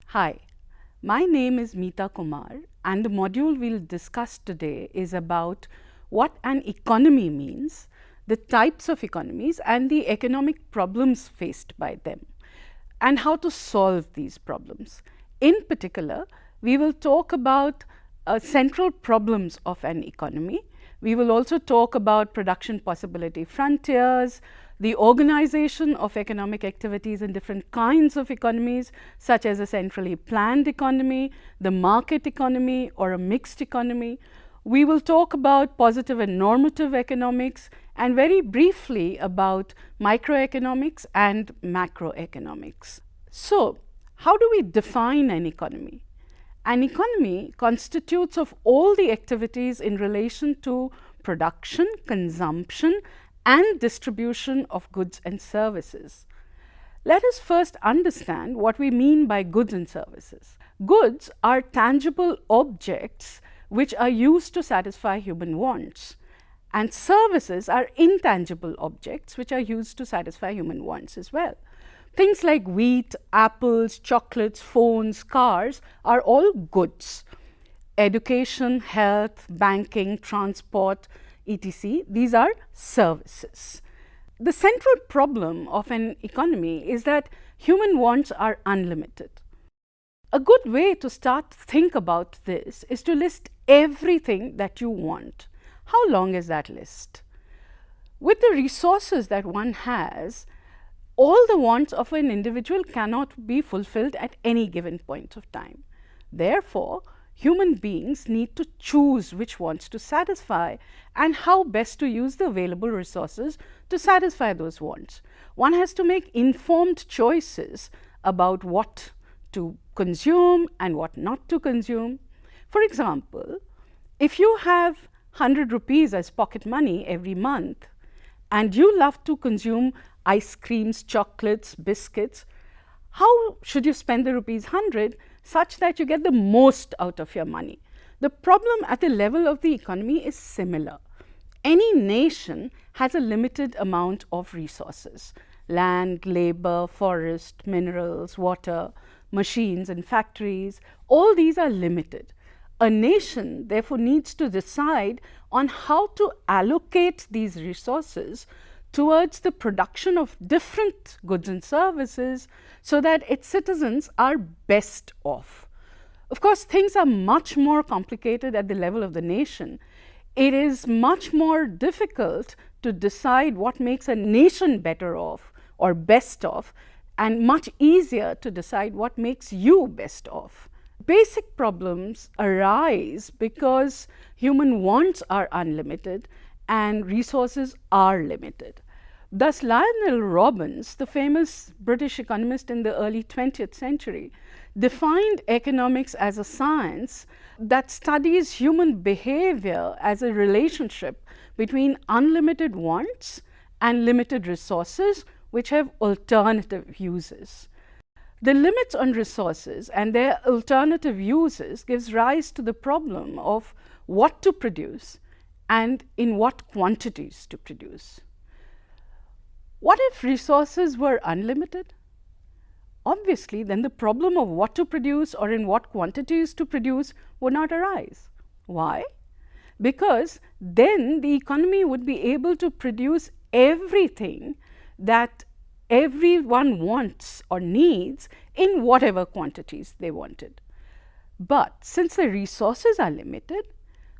Hi, my name is Meeta Kumar, and the module we'll discuss today is about what an economy means, the types of economies, and the economic problems faced by them, and how to solve these problems. In particular, we will talk about central problems of an economy. We will also talk about production possibility frontiers, the organization of economic activities in different kinds of economies, such as a centrally planned economy, the market economy, or a mixed economy. We will talk about positive and normative economics, and very briefly about microeconomics and macroeconomics. So, how do we define an economy? An economy constitutes of all the activities in relation to production, consumption, and distribution of goods and services. Let us first understand what we mean by goods and services. Goods are tangible objects which are used to satisfy human wants, and services are intangible objects which are used to satisfy human wants as well. Things like wheat, apples, chocolates, phones, cars are all goods. Education, health, banking, transport, etc. These are services. The central problem of an economy is that human wants are unlimited. A good way to start to think about this is to list everything that you want. How long is that list? With the resources that one has, all the wants of an individual cannot be fulfilled at any given point of time. Therefore, human beings need to choose which wants to satisfy and how best to use the available resources to satisfy those wants. One has to make informed choices about what to consume and what not to consume. For example, if you have 100 rupees as pocket money every month and you love to consume ice creams, chocolates, biscuits, how should you spend the rupees 100 such that you get the most out of your money? The problem at the level of the economy is similar. Any nation has a limited amount of resources: land, labor, forest, minerals, water, machines and factories. All these are limited. A nation therefore needs to decide on how to allocate these resources towards the production of different goods and services so that its citizens are best off. Of course, things are much more complicated at the level of the nation. It is much more difficult to decide what makes a nation better off or best off, and much easier to decide what makes you best off. Basic problems arise because human wants are unlimited and resources are limited. Thus, Lionel Robbins, the famous British economist in the early 20th century, defined economics as a science that studies human behavior as a relationship between unlimited wants and limited resources which have alternative uses. The limits on resources and their alternative uses gives rise to the problem of what to produce and in what quantities to produce. What if resources were unlimited? Obviously, then the problem of what to produce or in what quantities to produce would not arise. Why? Because then the economy would be able to produce everything that everyone wants or needs in whatever quantities they wanted. But since the resources are limited,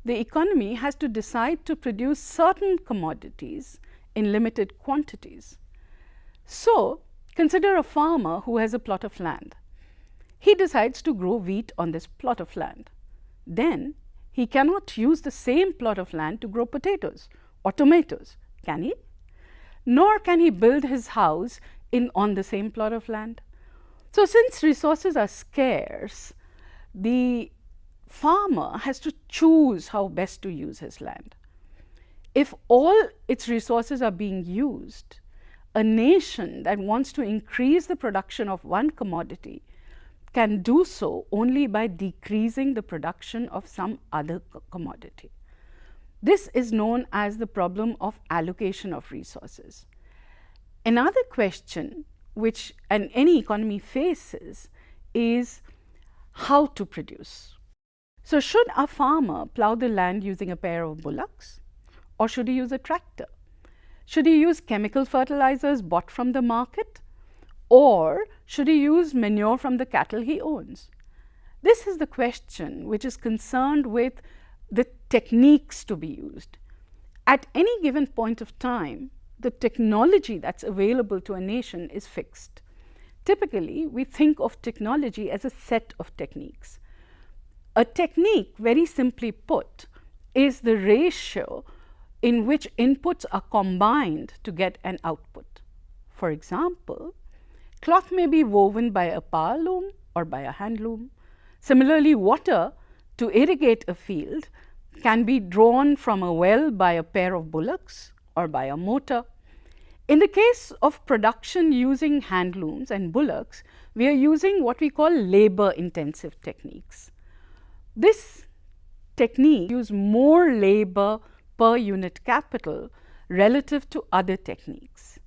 the economy has to decide to produce certain commodities in limited quantities. So, consider a farmer who has a plot of land. He decides to grow wheat on this plot of land. Then, he cannot use the same plot of land to grow potatoes or tomatoes, can he? Nor can he build his house on the same plot of land. So, since resources are scarce, the farmer has to choose how best to use his land. If all its resources are being used, a nation that wants to increase the production of one commodity can do so only by decreasing the production of some other commodity. This is known as the problem of allocation of resources. Another question which any economy faces is how to produce. So should a farmer plow the land using a pair of bullocks, or should he use a tractor? Should he use chemical fertilizers bought from the market, or should he use manure from the cattle he owns? This is the question which is concerned with the techniques to be used. At any given point of time, the technology that's available to a nation is fixed. Typically, we think of technology as a set of techniques. A technique, very simply put, is the ratio in which inputs are combined to get an output. For example, cloth may be woven by a power loom or by a hand loom. Similarly, water to irrigate a field can be drawn from a well by a pair of bullocks or by a motor. In the case of production using hand looms and bullocks, we are using what we call labor-intensive techniques. This technique uses more labor per unit capital relative to other techniques.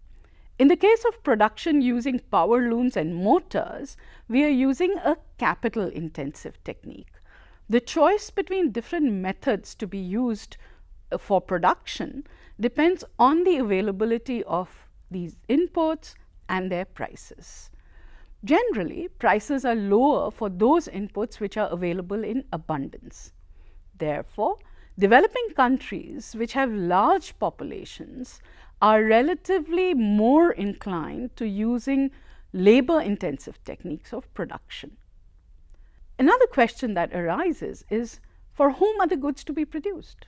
In the case of production using power looms and motors, we are using a capital-intensive technique. The choice between different methods to be used for production depends on the availability of these inputs and their prices. Generally, prices are lower for those inputs which are available in abundance. Therefore, developing countries which have large populations are relatively more inclined to using labor-intensive techniques of production. Another question that arises is, for whom are the goods to be produced?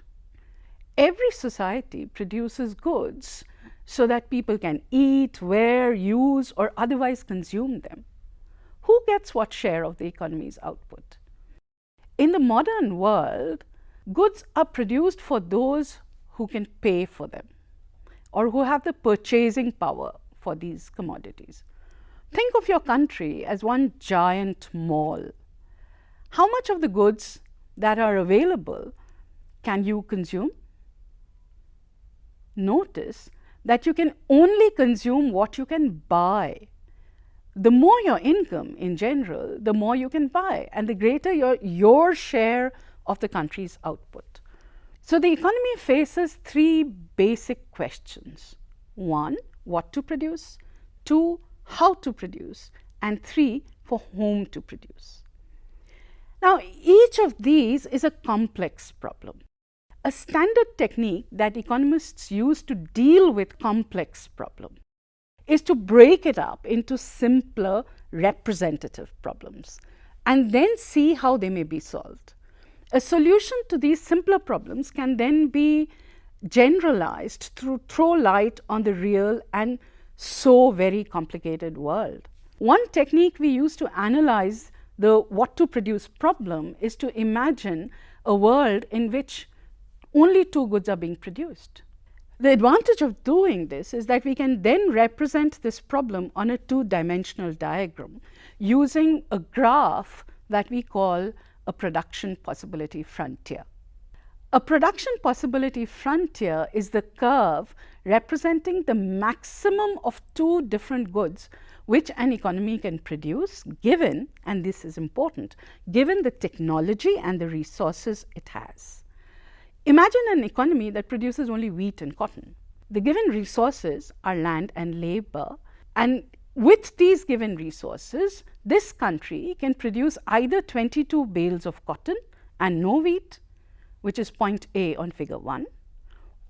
Every society produces goods so that people can eat, wear, use, or otherwise consume them. Who gets what share of the economy's output? In the modern world, goods are produced for those who can pay for them or who have the purchasing power for these commodities. Think of your country as one giant mall. How much of the goods that are available can you consume? Notice that you can only consume what you can buy. The more your income in general, the more you can buy, and the greater your share of the country's output. So the economy faces three basic questions. 1, what to produce, 2, how to produce, and 3, for whom to produce. Now, each of these is a complex problem. A standard technique that economists use to deal with complex problems is to break it up into simpler representative problems and then see how they may be solved. A solution to these simpler problems can then be generalized to throw light on the real and so very complicated world. One technique we use to analyze the what to produce problem is to imagine a world in which only 2 goods are being produced. The advantage of doing this is that we can then represent this problem on a 2-dimensional diagram using a graph that we call a production possibility frontier. A production possibility frontier is the curve representing the maximum of 2 different goods which an economy can produce given, and this is important, given the technology and the resources it has. Imagine an economy that produces only wheat and cotton. The given resources are land and labor, and with these given resources, this country can produce either 22 bales of cotton and no wheat, which is point A on figure 1,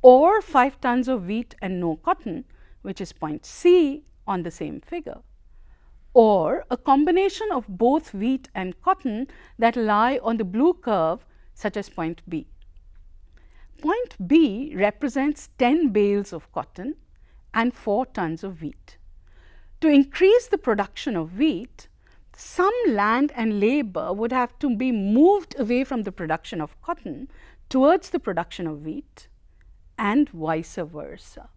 or 5 tons of wheat and no cotton, which is point C on the same figure, or a combination of both wheat and cotton that lie on the blue curve, such as point B. Point B represents 10 bales of cotton and 4 tons of wheat. To increase the production of wheat, some land and labor would have to be moved away from the production of cotton towards the production of wheat, and vice versa.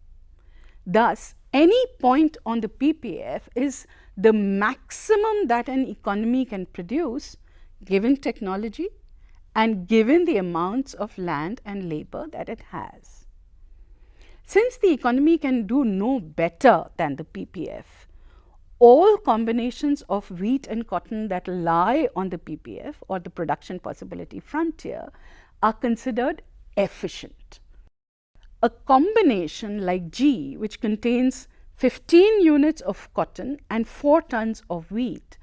Thus, any point on the PPF is the maximum that an economy can produce given technology and given the amounts of land and labor that it has. Since the economy can do no better than the PPF, all combinations of wheat and cotton that lie on the PPF or the production possibility frontier are considered efficient. A combination like G, which contains 15 units of cotton and 4 tons of wheat,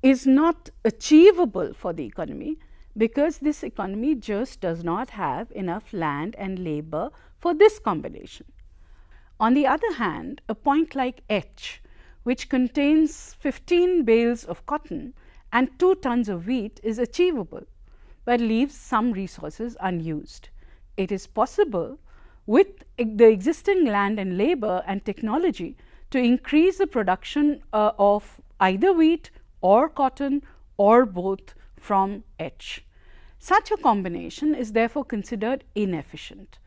is not achievable for the economy because this economy just does not have enough land and labor for this combination. On the other hand, a point like H, which contains 15 bales of cotton and 2 tons of wheat, is achievable, but leaves some resources unused. It is possible with the existing land and labor and technology to increase the production of either wheat or cotton or both from H. Such a combination is therefore considered inefficient.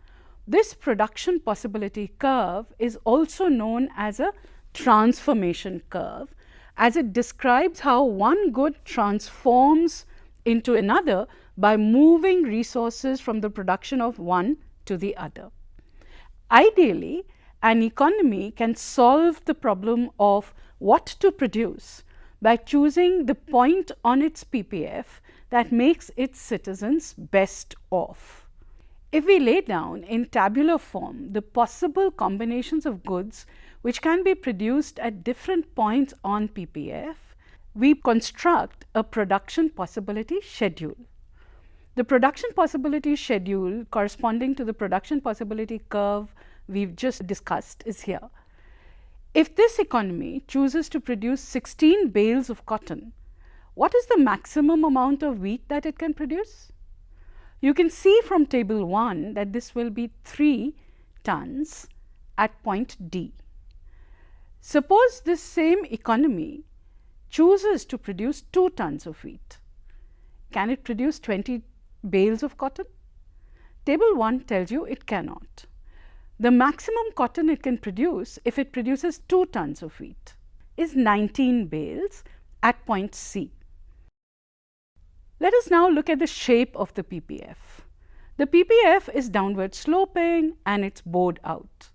This production possibility curve is also known as a transformation curve, as it describes how one good transforms into another by moving resources from the production of one to the other. Ideally, an economy can solve the problem of what to produce by choosing the point on its PPF that makes its citizens best off. If we lay down in tabular form the possible combinations of goods which can be produced at different points on PPF, we construct a production possibility schedule. The production possibility schedule corresponding to the production possibility curve we've just discussed is here. If this economy chooses to produce 16 bales of cotton, what is the maximum amount of wheat that it can produce? You can see from table 1 that this will be 3 tons at point D. Suppose this same economy chooses to produce 2 tons of wheat. Can it produce 20 bales of cotton? Table 1 tells you it cannot. The maximum cotton it can produce, if it produces 2 tons of wheat, is 19 bales at point C. Let us now look at the shape of the PPF. The PPF is downward sloping and it's bowed out.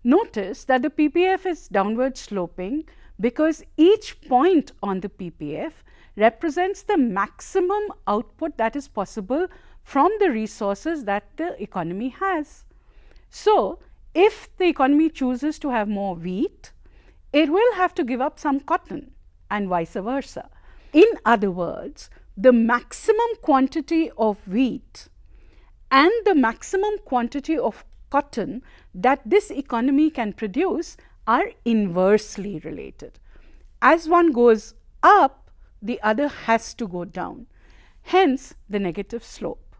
Notice that the PPF is downward sloping because each point on the PPF represents the maximum output that is possible from the resources that the economy has. So, if the economy chooses to have more wheat, it will have to give up some cotton and vice versa. In other words, the maximum quantity of wheat and the maximum quantity of cotton that this economy can produce are inversely related. As one goes up, the other has to go down, hence the negative slope.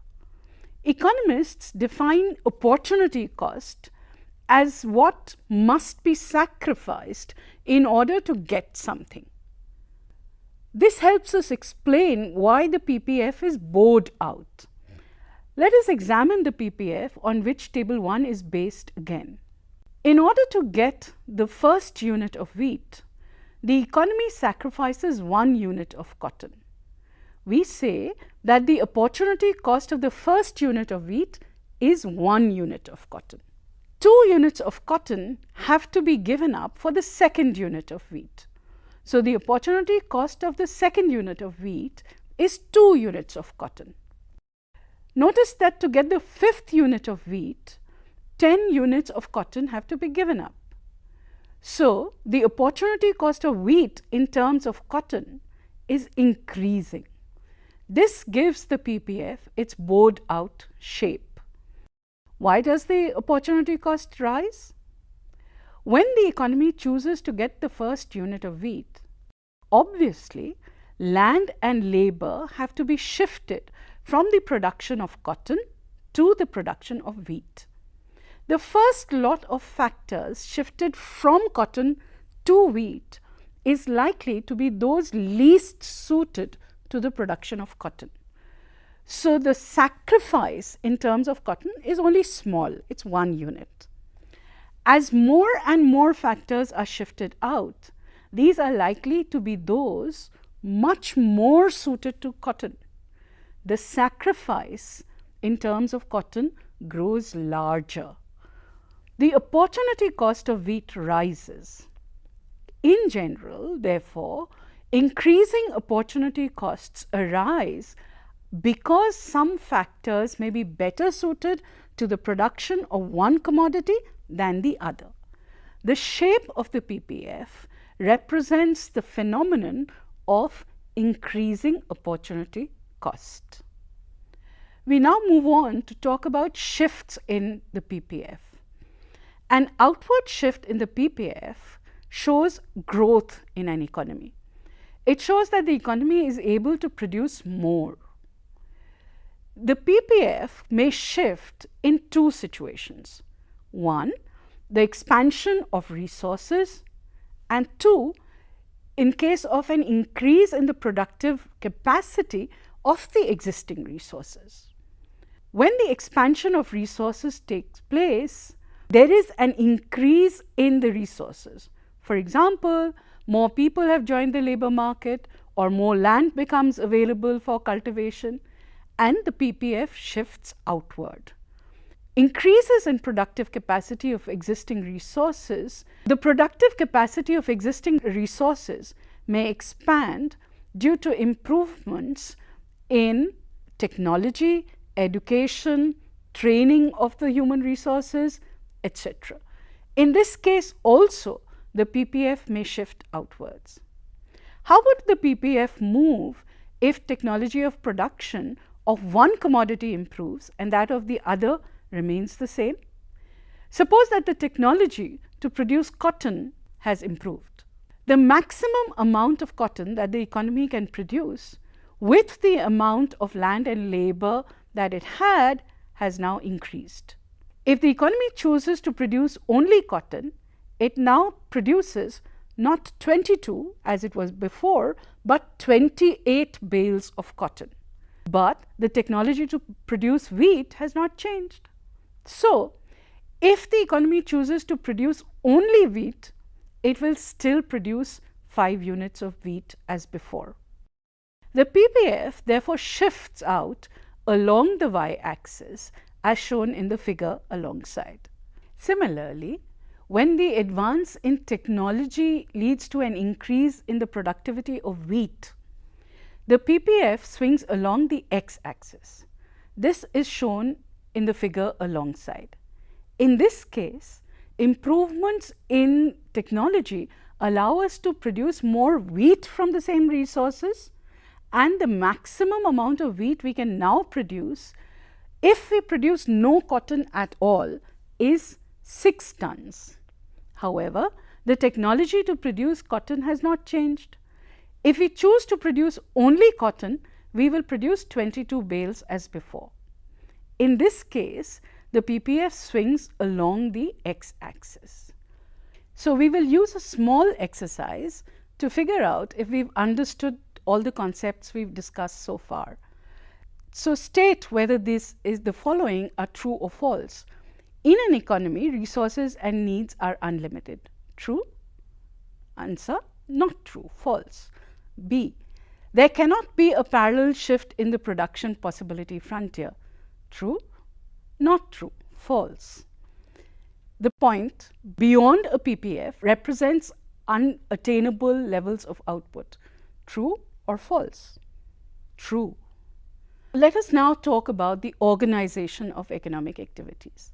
Economists define opportunity cost as what must be sacrificed in order to get something. This helps us explain why the PPF is bowed out. Let us examine the PPF on which table 1 is based again. In order to get the first unit of wheat, the economy sacrifices 1 unit of cotton. We say that the opportunity cost of the first unit of wheat is 1 unit of cotton. 2 units of cotton have to be given up for the second unit of wheat. So, the opportunity cost of the second unit of wheat is 2 units of cotton. Notice that to get the 5th unit of wheat, 10 units of cotton have to be given up. So, the opportunity cost of wheat in terms of cotton is increasing. This gives the PPF its bowed out shape. Why does the opportunity cost rise? When the economy chooses to get the first unit of wheat, obviously land and labor have to be shifted from the production of cotton to the production of wheat. The first lot of factors shifted from cotton to wheat is likely to be those least suited to the production of cotton. So, the sacrifice in terms of cotton is only small, it's 1 unit. As more and more factors are shifted out, these are likely to be those much more suited to cotton. The sacrifice in terms of cotton grows larger. The opportunity cost of wheat rises. In general, therefore, increasing opportunity costs arise because some factors may be better suited to the production of one commodity than the other. The shape of the PPF represents the phenomenon of increasing opportunity cost. We now move on to talk about shifts in the PPF. An outward shift in the PPF shows growth in an economy. It shows that the economy is able to produce more. The PPF may shift in two situations. One, the expansion of resources, and two, in case of an increase in the productive capacity of the existing resources. When the expansion of resources takes place, there is an increase in the resources. For example, more people have joined the labor market, or more land becomes available for cultivation, and the PPF shifts outward. Increases in productive capacity of existing resources. The productive capacity of existing resources may expand due to improvements in technology, education, training of the human resources, etc. In this case also, the PPF may shift outwards. How would the PPF move if technology of production of one commodity improves and that of the other remains the same? Suppose that the technology to produce cotton has improved. The maximum amount of cotton that the economy can produce with the amount of land and labor that it had has now increased. If the economy chooses to produce only cotton, it now produces not 22 as it was before, but 28 bales of cotton. But the technology to produce wheat has not changed. So, if the economy chooses to produce only wheat, it will still produce 5 units of wheat as before. The PPF therefore shifts out along the y-axis as shown in the figure alongside. Similarly, when the advance in technology leads to an increase in the productivity of wheat, the PPF swings along the x-axis. This is shown in the figure alongside. In this case, improvements in technology allow us to produce more wheat from the same resources, and the maximum amount of wheat we can now produce if we produce no cotton at all is 6 tons. However, the technology to produce cotton has not changed. If we choose to produce only cotton, we will produce 22 bales as before. In this case, the PPF swings along the x-axis. So, we will use a small exercise to figure out if we've understood all the concepts we've discussed so far. So, state whether this is the following are true or false. In an economy, resources and needs are unlimited. True? Answer: not true, false. B, there cannot be a parallel shift in the production possibility frontier. True? Not true, false. The point beyond a PPF represents unattainable levels of output. True or false? True. Let us now talk about the organization of economic activities.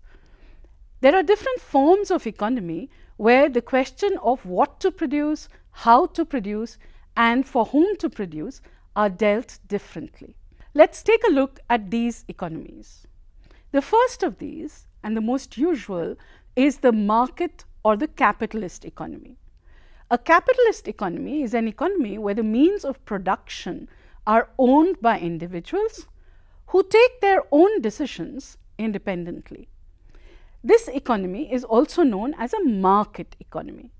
There are different forms of economy where the question of what to produce, how to produce, and for whom to produce are dealt differently. Let's take a look at these economies. The first of these, and the most usual, is the market or the capitalist economy. A capitalist economy is an economy where the means of production are owned by individuals who take their own decisions independently. This economy is also known as a market economy.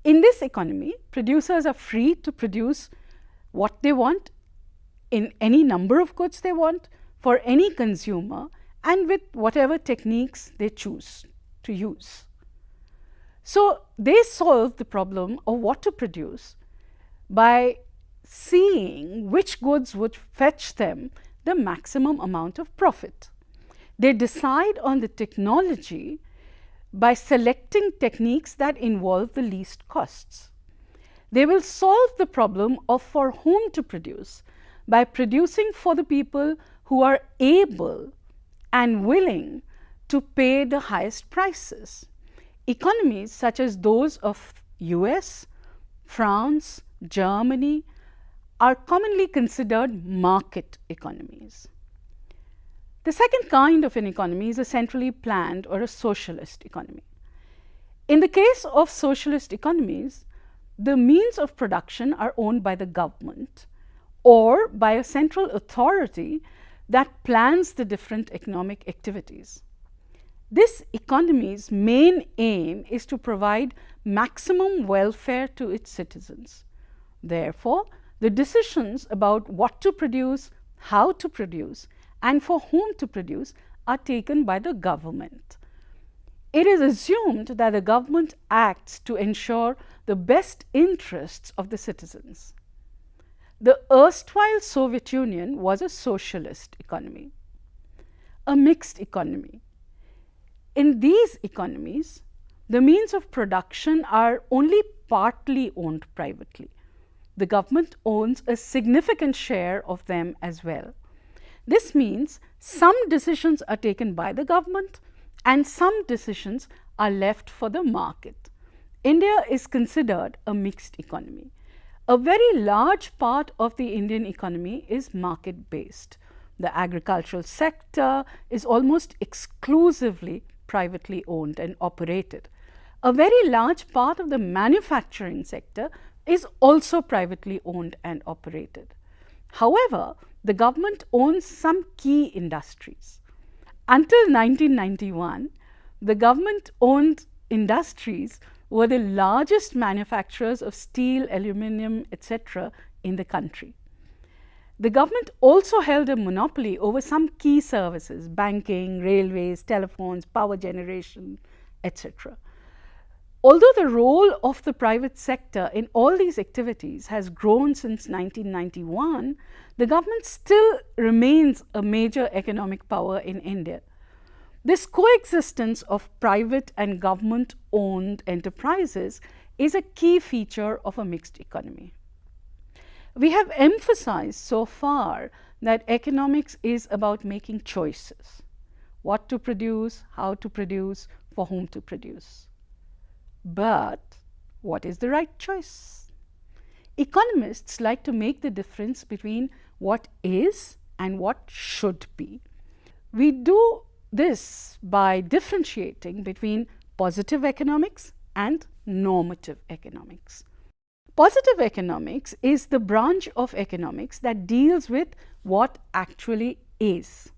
In this economy, producers are free to produce what they want in any number of goods they want for any consumer and with whatever techniques they choose to use. So, they solve the problem of what to produce by seeing which goods would fetch them the maximum amount of profit. They decide on the technology by selecting techniques that involve the least costs. They will solve the problem of for whom to produce by producing for the people who are able and willing to pay the highest prices. Economies such as those of US, France, Germany are commonly considered market economies. The second kind of an economy is a centrally planned or a socialist economy. In the case of socialist economies, the means of production are owned by the government or by a central authority that plans the different economic activities. This economy's main aim is to provide maximum welfare to its citizens. Therefore, the decisions about what to produce, how to produce, and for whom to produce are taken by the government. It is assumed that the government acts to ensure the best interests of the citizens. The erstwhile Soviet Union was a socialist economy, a mixed economy. In these economies, the means of production are only partly owned privately. The government owns a significant share of them as well. This means some decisions are taken by the government and some decisions are left for the market. India is considered a mixed economy. A very large part of the Indian economy is market-based. The agricultural sector is almost exclusively privately owned and operated. A very large part of the manufacturing sector is also privately owned and operated. However, the government owns some key industries. Until 1991, the government-owned industries were the largest manufacturers of steel, aluminum, etc. in the country. The government also held a monopoly over some key services: banking, railways, telephones, power generation, etc. Although the role of the private sector in all these activities has grown since 1991, the government still remains a major economic power in India. This coexistence of private and government-owned enterprises is a key feature of a mixed economy. We have emphasized so far that economics is about making choices: what to produce, how to produce, for whom to produce. But what is the right choice? Economists like to make the difference between what is and what should be. We do this by differentiating between positive economics and normative economics. Positive economics is the branch of economics that deals with what actually is.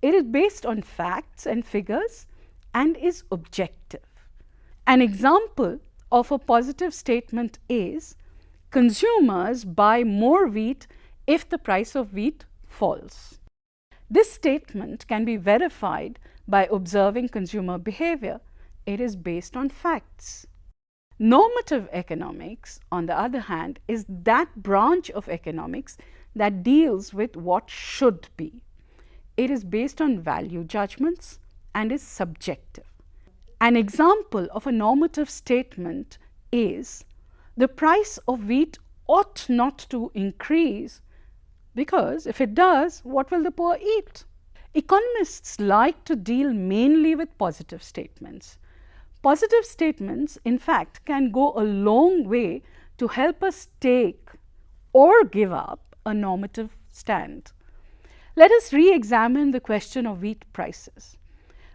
It is based on facts and figures and is objective. An example of a positive statement is: consumers buy more wheat if the price of wheat falls. This statement can be verified by observing consumer behavior. It is based on facts. Normative economics, on the other hand, is that branch of economics that deals with what should be. It is based on value judgments and is subjective. An example of a normative statement is: the price of wheat ought not to increase, because if it does, what will the poor eat? Economists like to deal mainly with positive statements. Positive statements, in fact, can go a long way to help us take or give up a normative stand. Let us re-examine the question of wheat prices.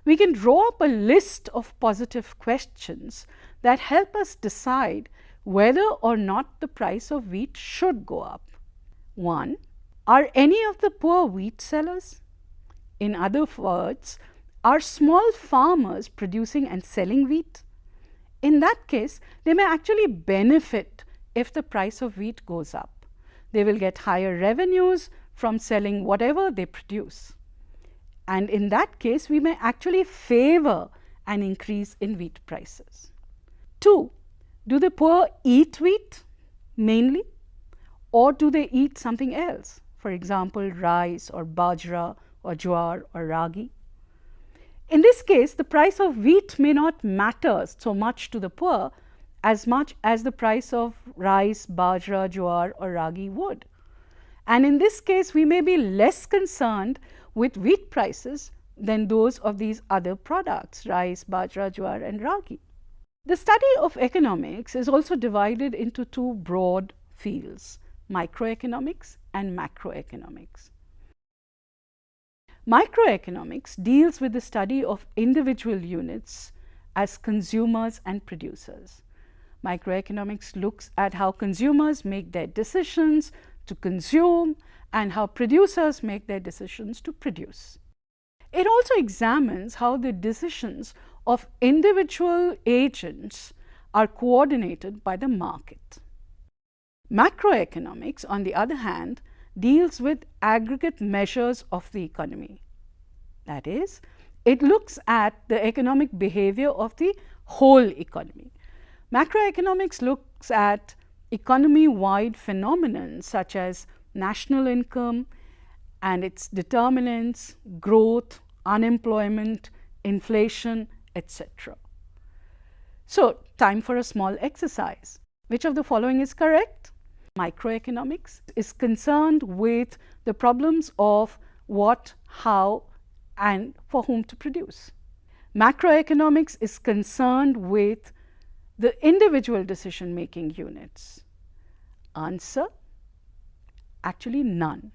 We can draw up a list of positive questions that help us decide whether or not the price of wheat should go up. 1. Are any of the poor wheat sellers? In other words, are small farmers producing and selling wheat? In that case, they may actually benefit if the price of wheat goes up. They will get higher revenues from selling whatever they produce. And in that case, we may actually favor an increase in wheat prices. 2. Do the poor eat wheat mainly, or do they eat something else? For example, rice or bajra or jowar or ragi. In this case, the price of wheat may not matter so much to the poor as much as the price of rice, bajra, jowar or ragi would. And in this case, we may be less concerned with wheat prices than those of these other products, rice, bajra, jowar and ragi. The study of economics is also divided into two broad fields, microeconomics and macroeconomics. Microeconomics deals with the study of individual units as consumers and producers. Microeconomics looks at how consumers make their decisions to consume and how producers make their decisions to produce. It also examines how the decisions of individual agents are coordinated by the market. Macroeconomics, on the other hand, deals with aggregate measures of the economy. That is, it looks at the economic behavior of the whole economy. Macroeconomics looks at economy-wide phenomena such as national income and its determinants, growth, unemployment, inflation, etc. So, time for a small exercise. Which of the following is correct? Microeconomics is concerned with the problems of what, how, and for whom to produce. Macroeconomics is concerned with the individual decision-making units. Answer: actually none.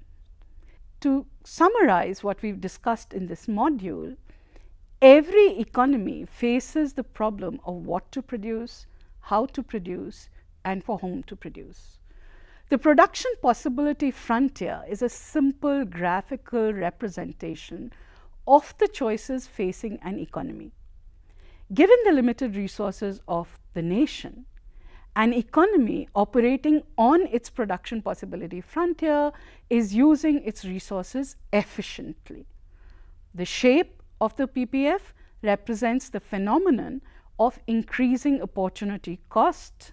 To summarize what we've discussed in this module, every economy faces the problem of what to produce, how to produce, and for whom to produce. The production possibility frontier is a simple graphical representation of the choices facing an economy. Given the limited resources of the nation, an economy operating on its production possibility frontier is using its resources efficiently. The shape of the PPF represents the phenomenon of increasing opportunity cost,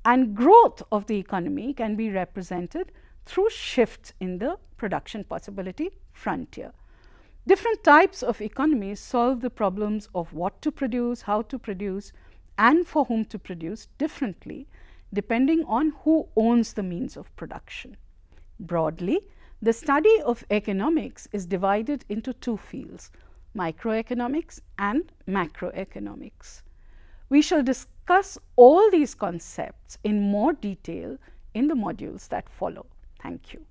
and growth of the economy can be represented through shifts in the production possibility frontier. Different types of economies solve the problems of what to produce, how to produce, and for whom to produce differently, depending on who owns the means of production. Broadly, the study of economics is divided into two fields, microeconomics and macroeconomics. We shall discuss all these concepts in more detail in the modules that follow. Thank you.